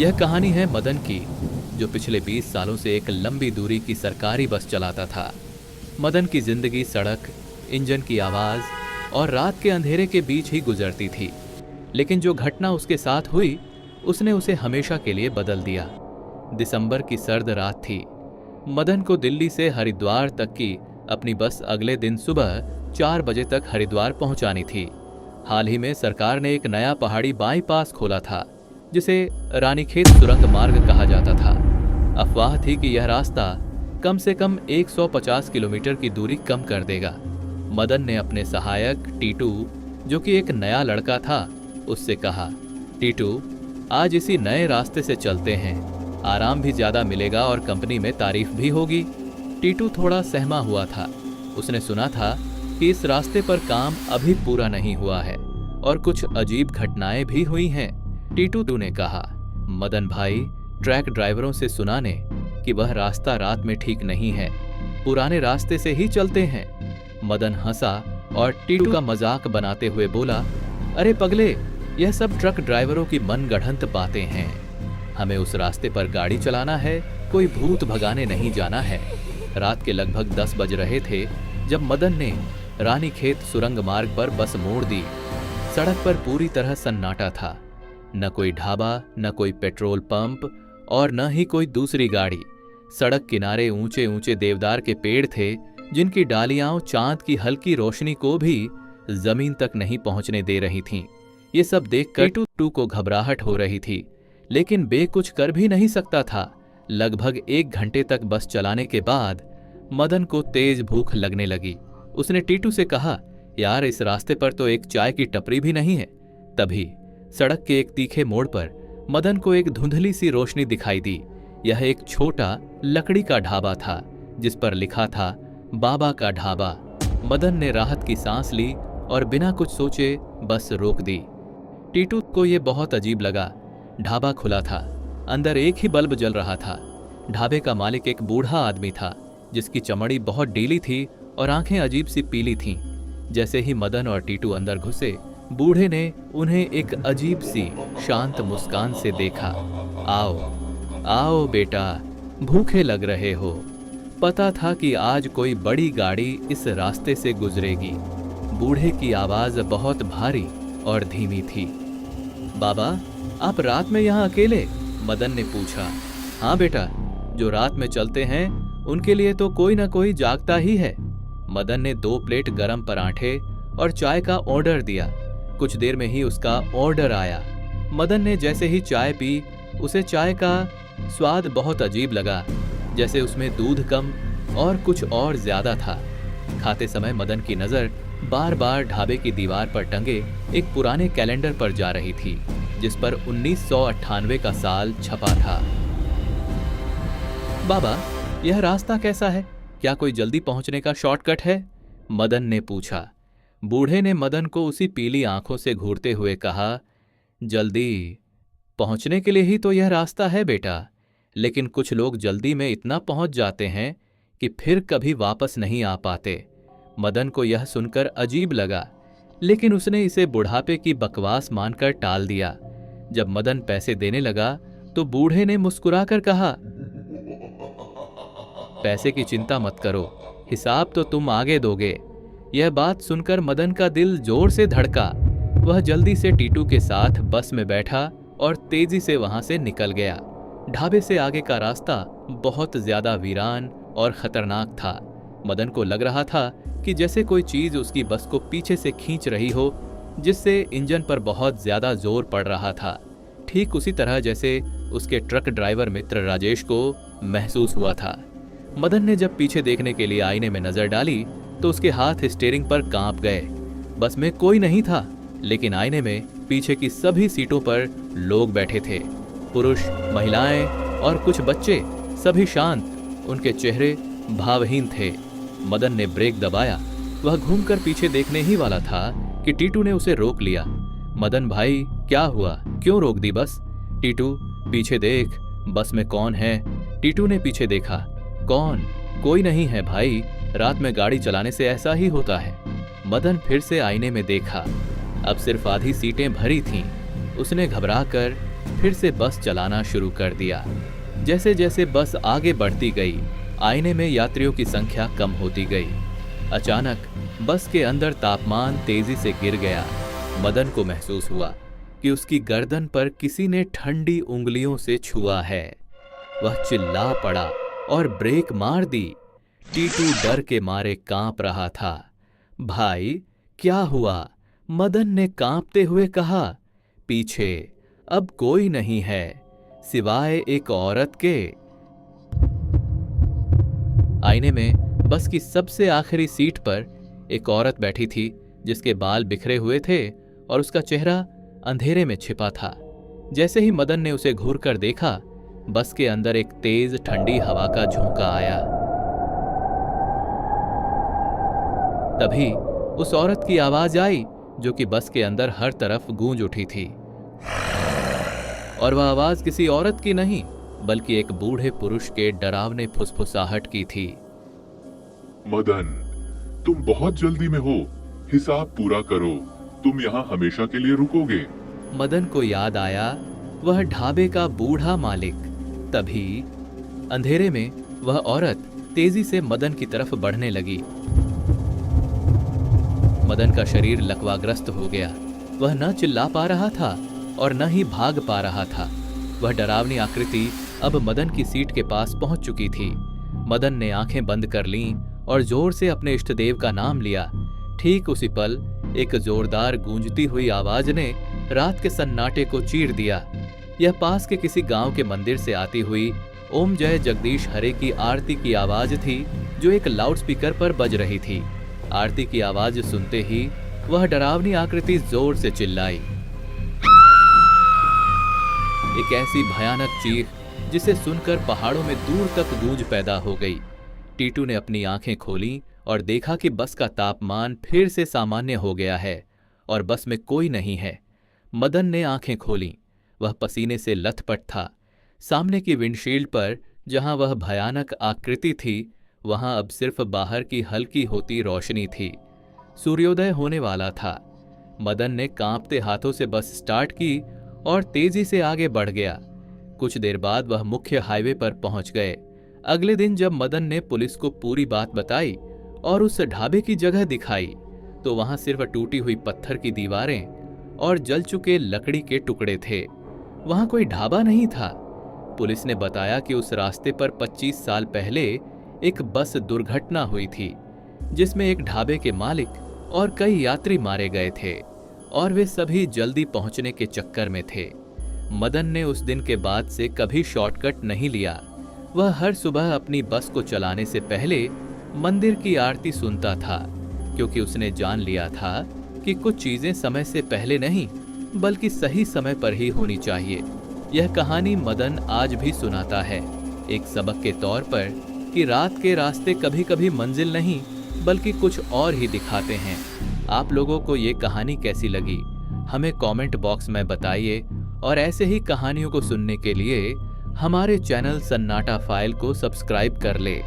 यह कहानी है मदन की, जो पिछले 20 सालों से एक लंबी दूरी की सरकारी बस चलाता था। मदन की जिंदगी सड़क, इंजन की आवाज और रात के अंधेरे के बीच ही गुजरती थी। लेकिन जो घटना उसके साथ हुई उसने उसे हमेशा के लिए बदल दिया। दिसंबर की सर्द रात थी। मदन को दिल्ली से हरिद्वार तक की अपनी बस अगले दिन सुबह 4 बजे तक हरिद्वार पहुंचानी थी। हाल ही में सरकार ने एक नया पहाड़ी बाईपास खोला था, जिसे रानीखेत सुरंग मार्ग कहा जाता था। अफवाह थी कि यह रास्ता कम से कम 150 किलोमीटर की दूरी कम कर देगा। मदन ने अपने सहायक टीटू, जो कि एक नया लड़का था, उससे कहा, टीटू, आज इसी नए रास्ते से चलते हैं। आराम भी ज्यादा मिलेगा और कंपनी में तारीफ भी होगी। टीटू थोड़ा सहमा हुआ था। उसने सुना था कि इस रास्ते पर काम अभी पूरा नहीं हुआ है और कुछ अजीब घटनाएं भी हुई हैं। टीटू ने कहा, मदन भाई, ट्रैक ड्राइवरों से सुना ने कि वह रास्ता रात में ठीक नहीं है, पुराने रास्ते से ही चलते हैं। मदन हंसा और टीटू का मजाक बनाते हुए बोला, अरे पगले, यह सब ट्रक ड्राइवरों की मनगढ़ंत बातें हैं। हमें उस रास्ते पर गाड़ी चलाना है, कोई भूत भगाने नहीं जाना है। रात के लगभग 10 बज रहे थे जब मदन ने रानीखेत सुरंग मार्ग पर बस मोड़ दी। सड़क पर पूरी तरह सन्नाटा था। न कोई ढाबा, न कोई पेट्रोल पंप और न ही कोई दूसरी गाड़ी। सड़क किनारे ऊंचे ऊंचे देवदार के पेड़ थे, जिनकी डालियां चांद की हल्की रोशनी को भी जमीन तक नहीं पहुंचने दे रही थीं। ये सब देखकर टीटू को घबराहट हो रही थी, लेकिन बे कुछ कर भी नहीं सकता था। लगभग 1 घंटे तक बस चलाने के बाद मदन को तेज भूख लगने लगी। उसने टीटू से कहा, यार, इस रास्ते पर तो एक चाय की टपरी भी नहीं है। तभी सड़क के एक तीखे मोड़ पर मदन को एक धुंधली सी रोशनी दिखाई दी। यह एक छोटा लकड़ी का ढाबा था, जिस पर लिखा था बाबा का ढाबा। मदन ने राहत की सांस ली और बिना कुछ सोचे बस रोक दी। टीटू को यह बहुत अजीब लगा। ढाबा खुला था, अंदर एक ही बल्ब जल रहा था। ढाबे का मालिक एक बूढ़ा आदमी था, जिसकी चमड़ी बहुत ढीली थी और आंखें अजीब सी पीली थीं। जैसे ही मदन और टीटू अंदर घुसे, बूढ़े ने उन्हें एक अजीब सी शांत मुस्कान से देखा। आओ आओ बेटा, भूखे लग रहे हो। पता था कि आज कोई बड़ी गाड़ी इस रास्ते से गुजरेगी। बूढ़े की आवाज बहुत भारी और धीमी थी। बाबा, आप रात में यहाँ अकेले? मदन ने पूछा। हाँ बेटा, जो रात में चलते हैं उनके लिए तो कोई ना कोई जागता ही है। मदन ने 2 प्लेट गरम पराठे और चाय का ऑर्डर दिया। कुछ देर में ही उसका ऑर्डर आया। मदन ने जैसे ही चाय पी, उसे चाय का स्वाद बहुत अजीब लगा, जैसे उसमें दूध कम और कुछ और ज्यादा था। खाते समय मदन की नजर बार बार ढाबे की दीवार पर टंगे एक पुराने कैलेंडर पर जा रही थी, जिस पर 1998 का साल छपा था। बाबा, यह रास्ता कैसा है? क्या कोई जल्दी पहुंचने का शॉर्टकट है? मदन ने पूछा। बूढ़े ने मदन को उसी पीली आंखों से घूरते हुए कहा, जल्दी पहुंचने के लिए ही तो यह रास्ता है बेटा, लेकिन कुछ लोग जल्दी में इतना पहुंच जाते हैं कि फिर कभी वापस नहीं आ पाते। मदन को यह सुनकर अजीब लगा, लेकिन उसने इसे बुढ़ापे की बकवास मानकर टाल दिया। जब मदन पैसे देने लगा तो बूढ़े ने मुस्कुराकर कहा, पैसे की चिंता मत करो, हिसाब तो तुम आगे दोगे। यह बात सुनकर मदन का दिल जोर से धड़का। वह जल्दी से टीटू के साथ बस में बैठा और तेजी से वहां से निकल गया। ढाबे से आगे का रास्ता बहुत ज्यादा वीरान और खतरनाक था। मदन को लग रहा था कि जैसे कोई चीज उसकी बस को पीछे से खींच रही हो, जिससे इंजन पर बहुत ज्यादा जोर पड़ रहा था। ठीक उसी तरह जैसे उसके ट्रक ड्राइवर मित्र राजेश को महसूस हुआ था। मदन ने जब पीछे देखने के लिए आईने में नजर डाली तो उसके हाथ स्टीयरिंग पर कांप गए। बस में कोई नहीं था, लेकिन आईने में पीछे की सभी सीटों पर लोग बैठे थे। पुरुष, महिलाएं और कुछ बच्चे, सभी शांत, उनके चेहरे भावहीन थे। मदन ने ब्रेक दबाया। वह घूमकर पीछे देखने ही वाला था कि टीटू ने उसे रोक लिया। मदन भाई, क्या हुआ? क्यों रोक दी बस? टीटू, पीछे देख, बस में कौन है? टीटू ने पीछे देखा। कौन? कोई नहीं है भाई, रात में गाड़ी चलाने से ऐसा ही होता है। मदन फिर से आईने में देखा। अब सिर्फ आधी सीटें भरी थीं। उसने घबराकर फिर से बस चलाना शुरू कर दिया। जैसे जैसे बस आगे बढ़ती गई, आईने में यात्रियों की संख्या कम होती गई। अचानक बस के अंदर तापमान तेजी से गिर गया। मदन को महसूस हुआ कि उसकी गर्दन पर किसी ने ठंडी उंगलियों से छुआ है। वह चिल्ला पड़ा और ब्रेक मार दी। टीटू डर के मारे कांप रहा था। भाई, क्या हुआ? मदन ने कांपते हुए कहा। पीछे अब कोई नहीं है सिवाय एक औरत के। आईने में बस की सबसे आखिरी सीट पर एक औरत बैठी थी, जिसके बाल बिखरे हुए थे और उसका चेहरा अंधेरे में छिपा था। जैसे ही मदन ने उसे घूरकर देखा, बस के अंदर एक तेज ठंडी हवा का झोंका आया। तभी उस औरत की आवाज आई, जो कि बस के अंदर हर तरफ गूंज उठी थी। और वह आवाज किसी औरत की नहीं, बल्कि एक बूढ़े पुरुष के डरावने फुसफुसाहट की थी। मदन, तुम बहुत जल्दी में हो, हिसाब पूरा करो, तुम यहाँ हमेशा के लिए रुकोगे। मदन को याद आया वह ढाबे का बूढ़ा मालिक। तभी अंधेरे में वह औरत तेजी से मदन की तरफ बढ़ने लगी। मदन का शरीर लकवाग्रस्त हो गया। वह न चिल्ला पा रहा था और न ही भाग पा रहा था। वह डरावनी आकृति अब मदन की सीट के पास पहुंच चुकी थी। मदन ने आंखें बंद कर लीं और जोर से अपने इष्टदेव का नाम लिया। ठीक उसी पल एक जोरदार गूंजती हुई आवाज ने रात के सन्नाटे को चीर दिया। यह पास के किसी गांव के मंदिर से आती हुई ओम जय जगदीश हरे की आरती की आवाज थी, जो एक लाउडस्पीकर पर बज रही थी। आरती की आवाज सुनते ही वह डरावनी आकृति जोर से चिल्लाई। एक ऐसी भयानक चीख जिसे सुनकर पहाड़ों में दूर तक गूंज पैदा हो गई। टीटू ने अपनी आंखें खोलीं और देखा कि बस का तापमान फिर से सामान्य हो गया है और बस में कोई नहीं है। मदन ने आंखें खोलीं। वह पसीने से लथपथ था। सामने की विंडशील्ड पर जहां वह भयानक आकृति थी, वहां अब सिर्फ बाहर की हल्की होती रोशनी थी। सूर्योदय होने वाला था। मदन ने कांपते हाथों से बस स्टार्ट की और तेजी से आगे बढ़ गया। कुछ देर बाद वह मुख्य हाईवे पर पहुंच गए। अगले दिन जब मदन ने पुलिस को पूरी बात बताई और उस ढाबे की जगह दिखाई, तो वहां सिर्फ टूटी हुई पत्थर की दीवारें और जल चुके लकड़ी के टुकड़े थे। वहां कोई ढाबा नहीं था। पुलिस ने बताया कि उस रास्ते पर 25 साल पहले एक बस दुर्घटना हुई थी, जिसमें एक ढाबे के मालिक और कई यात्री मारे गए थे और वे सभी जल्दी पहुंचने के चक्कर में थे। मदन ने उस दिन के बाद से कभी शॉर्टकट नहीं लिया। वह हर सुबह अपनी बस को चलाने से पहले मंदिर की आरती सुनता था, क्योंकि उसने जान लिया था कि कुछ चीजें समय से पहले नहीं, बल्कि सही समय पर ही होनी चाहिए। यह कहानी मदन आज भी सुनाता है, एक सबक के तौर पर कि रात के रास्ते कभी कभी मंजिल नहीं, बल्कि कुछ और ही दिखाते हैं। आप लोगों को ये कहानी कैसी लगी, हमें कमेंट बॉक्स में बताइए और ऐसे ही कहानियों को सुनने के लिए हमारे चैनल सन्नाटा फाइल को सब्सक्राइब कर ले।